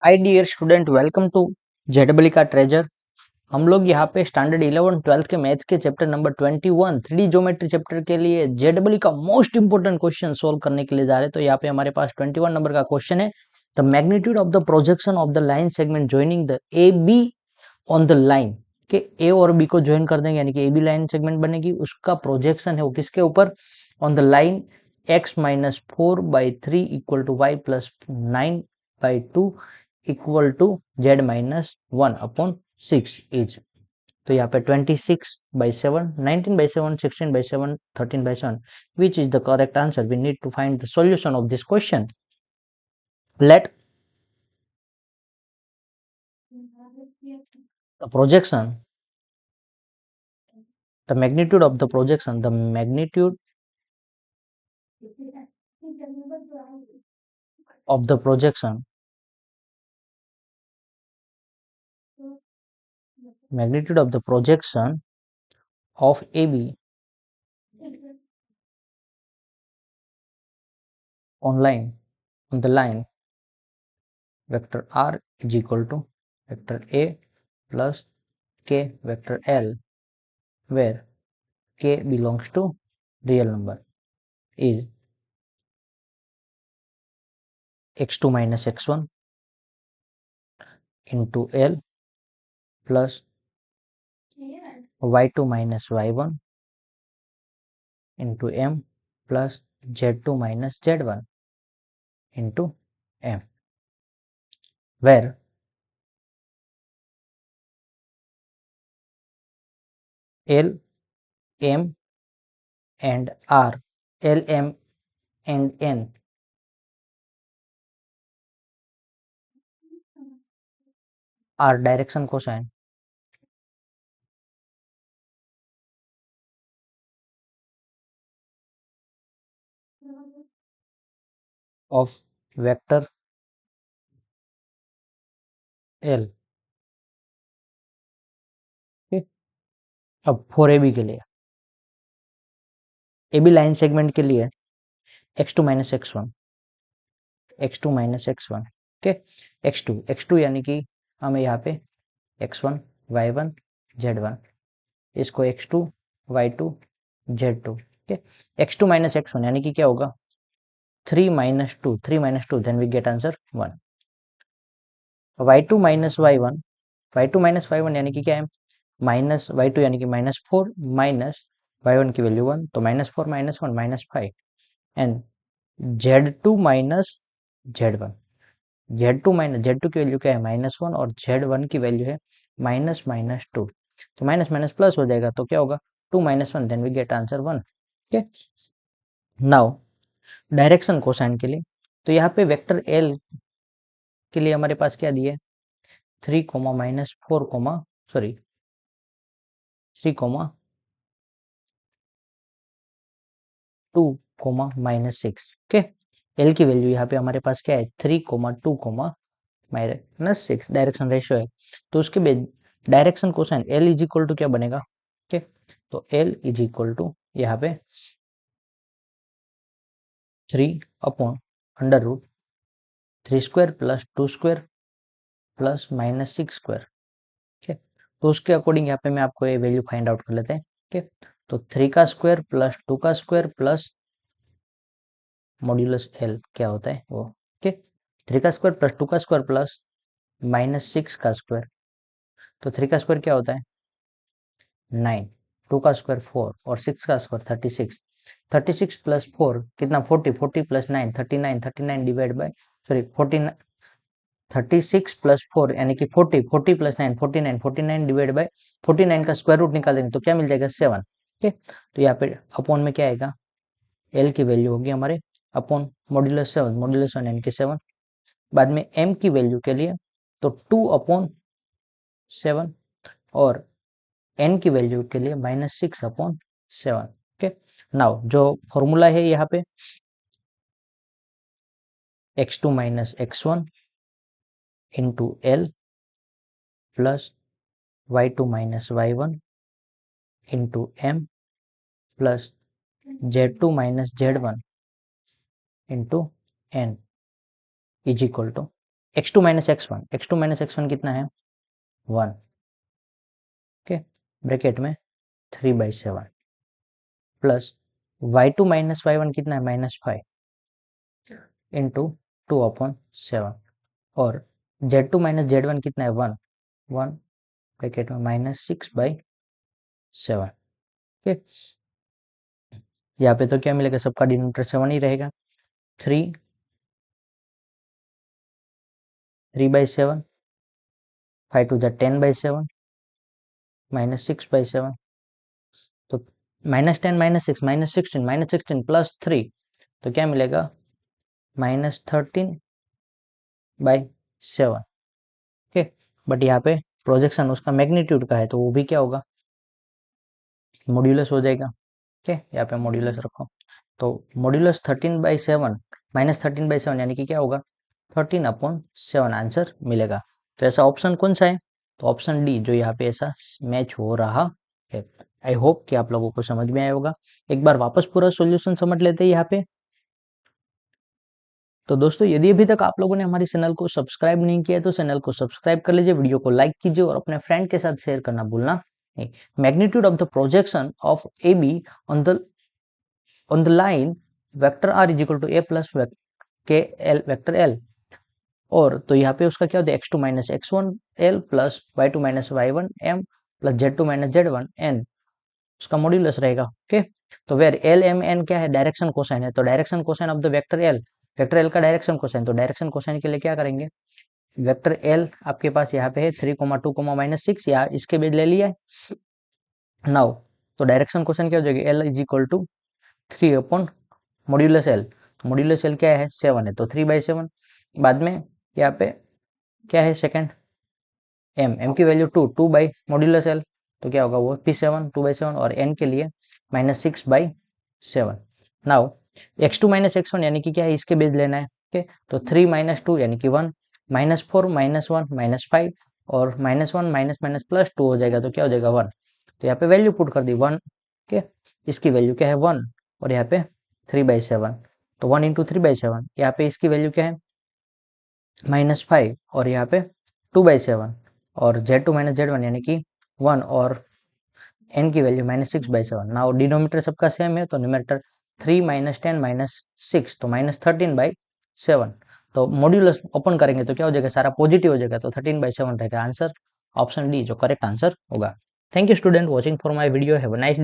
Hi dear student, welcome to जेडबली का treasure. हम लोग यहाँ पे स्टैंडर्ड 11 12 के मैथ्स के chapter number 21 3D geometry chapter के लिए जेडबली का मोस्ट इंपोर्टेंट क्वेश्चन सोल्व करने के लिए जा रहे हैं। तो यहाँ पे हमारे पास 21 नंबर का क्वेश्चन है। The magnitude of the projection of the line segment joining the A B on the line के ए और बी को ज्वाइन कर देंगे, यानी कि ए बी लाइन सेगमेंट बनेगी, उसका प्रोजेक्शन है वो किसके ऊपर, on the line x minus 4/3 equal to y plus 9/2 equal to z minus 1/6 is. तो यहाँ पे 26/7, 19/7, 16/7, 13/7, which is the correct answer? We need to find the solution of this question. Let the projection, the magnitude of the projection, the magnitude of the projection, magnitude of the projection of AB on the line vector R is equal to vector A plus K vector L, where K belongs to real number, is x2 minus x1 into L plus y2 minus y1 into M plus z2 minus z1 into M, where L, M and R, L, M and N are direction cosine of vector L। अब for A B के लिए, A B line segment के लिए x2 minus x1, x2 minus x1, okay, x2 यानी कि हमें यहाँ पे x1 y1 z1, इसको x2 y2 z2, okay. x2 minus x1 यानी कि क्या होगा, 3 minus 2, 3 minus 2, then we get answer 1। y2 minus y1, y2 minus y1 यानी कि क्या है, माइनस y2 यानी कि माइनस 4 माइनस y1 की वैल्यू 1, तो minus 4 minus 1 minus 5, and z2 minus z1, z2 minus z2 की वैल्यू क्या है, माइनस 1, और z1 की वैल्यू है माइनस माइनस 2, तो माइनस माइनस प्लस हो जाएगा, तो क्या होगा 2 minus 1, then we get answer 1, okay. Now direction cosine के लिए, तो यहाँ पे वेक्टर एल के लिए हमारे पास क्या दिया है, 3 comma minus 4 comma, sorry 3 comma 2 comma minus 6, okay. L की वैल्यू यहाँ पे हमारे पास क्या है, 3 comma 2 comma minus 6, direction ratio है, तो उसके बाद direction cosine L is equal to क्या बनेगा, ओके, तो एल इज इक्वल टू यहाँ पे 3 upon under root 3 square plus 2 square plus minus 6 square, ठीक है। तो उसके अकॉर्डिंग यहाँ पे मैं आपको ये वैल्यू फाइंड आउट कर लेते हैं, ठीक है। तो 3 का स्क्वायर प्लस 2 का स्क्वायर प्लस मॉड्यूलस एल क्या होता है वो, ठीक, 3 का स्क्वायर प्लस 2 का स्क्वायर प्लस माइनस 6 का स्क्वायर, तो 3 का स्क्वायर क्या होता है 9, 2 का स्क्वायर 4 और 6 का स्क्वायर 36, 36 प्लस 4 कितना 40, 40 plus 9 39, 39 divide by, sorry 49, 36 plus 4 यानी कि 40, 40 प्लस 9 49, 49 डिवाइड बाय 49 का स्क्वायर रूट निकालेंगे तो क्या मिल जाएगा 7, ठीक है। तो यहाँ पे अपॉन में क्या आएगा, एल की वैल्यू होगी हमारे अपॉन मॉड्यूलस 7, मॉड्यूलस 1 यानी कि 7, बाद में एम की वैल्यू के लिए तो 2/7, और एन की वैल्यू के लिए -6/7, ओके। नाउ जो फॉर्मूला है यहाँ पे x2 minus x1 into L plus y2 minus y1 into M plus z2 minus z1 into N is equal to x2 minus x1, x2 minus x1 कितना है 1, okay, bracket में 3/7 plus y2 minus y1 कितना है -5 into 2/7 और z2 minus z1 कितना है 1 bracket में -6/7, okay. यहाँ पे तो क्या मिलेगा, सबका डिनोमिनेटर 7 ही रहेगा, 3/7, 5 to 10/7 -6/7, तो -10 -6 -16 प्लस 3 तो क्या मिलेगा -13/7, ओके। बट यहाँ पे प्रोजेक्शन उसका मैग्नीट्यूड का है तो वो भी क्या होगा, मॉड्यूलस हो जाएगा, ओके। यहाँ पे मॉड्यूलस रखो तो मॉड्यूलस 13/7 -13/7 यानी कि क्या होगा 13/7 आंसर मिलेगा। तो ऐसा ऑप्शन कौन सा है, तो ऑप्शन डी जो यहाँ पे ऐसा मैच हो रहा है। आई होप कि आप लोगों को समझ में आया होगा। एक बार वापस पूरा सॉल्यूशन समझ लेते हैं यहाँ पे। तो दोस्तों यदि अभी तक आप लोगों ने हमारे चैनल को सब्सक्राइब नहीं किया तो चैनल को सब्सक्राइब कर लीजिए, वीडियो को लाइक कीजिए और अपने फ्रेंड के साथ शेयर करना भूलना नहीं। Magnitude of the projection of A B on the line vector R is equal to A plus K L vector L, और तो यहाँ पे उसका क्या होता है x2 minus x1 L plus y2 minus y1 m plus z2 minus z1 n, उसका modulus रहेगा, ओके। तो वेर एल एम एन क्या है, डायरेक्शन कोसाइन है, तो direction cosine of the vector L का डायरेक्शन कोसाइन, तो डायरेक्शन कोसाइन के लिए क्या करेंगे, वेक्टर एल आपके पास यहाँ पे है 3,2, -6 या इसके बेस ले लिया है नाउ, तो डायरेक्शन कोसाइन क्या हो जाएगा, L is equal to 3 modulus L, modulus L क्या है 7 है तो 3/7, बाद में यहाँ पे क्या है सेकंड एम की वैल्यू 2 बाई मॉड्यूलस एल, तो क्या होगा वो P7 2/7 और n के लिए -6/7। नाउ x2 माइनस x1 यानी कि क्या है, इसके बेस लेना है, ओके। तो 3 - 2 यानी कि 1 -4 -1 -5 और -1 माइनस प्लस 2 हो जाएगा तो क्या हो जाएगा 1, तो यहाँ पे वैल्यू पुट कर दी 1, ओके। इसकी वैल्यू क्या है 1 और यहाँ पे 3/7, तो 1 इंटू 3/7, यहाँ पे इसकी वैल्यू क्या है -5 और यहाँ पे 2/7 और z2 माइनस z1 यानी कि 1 और n की वैल्यू -6/7। नाउ डिनोमिनेटर सबका सेम है तो न्यूमरेटर 3 - 10 - 6 तो -13/7, तो मॉड्यूलस ओपन करेंगे तो क्या हो जाएगा, सारा पॉजिटिव हो जाएगा तो 13/7 रहेगा आंसर, ऑप्शन डी जो करेक्ट आंसर होगा। Thank you student watching for my video, have a nice day.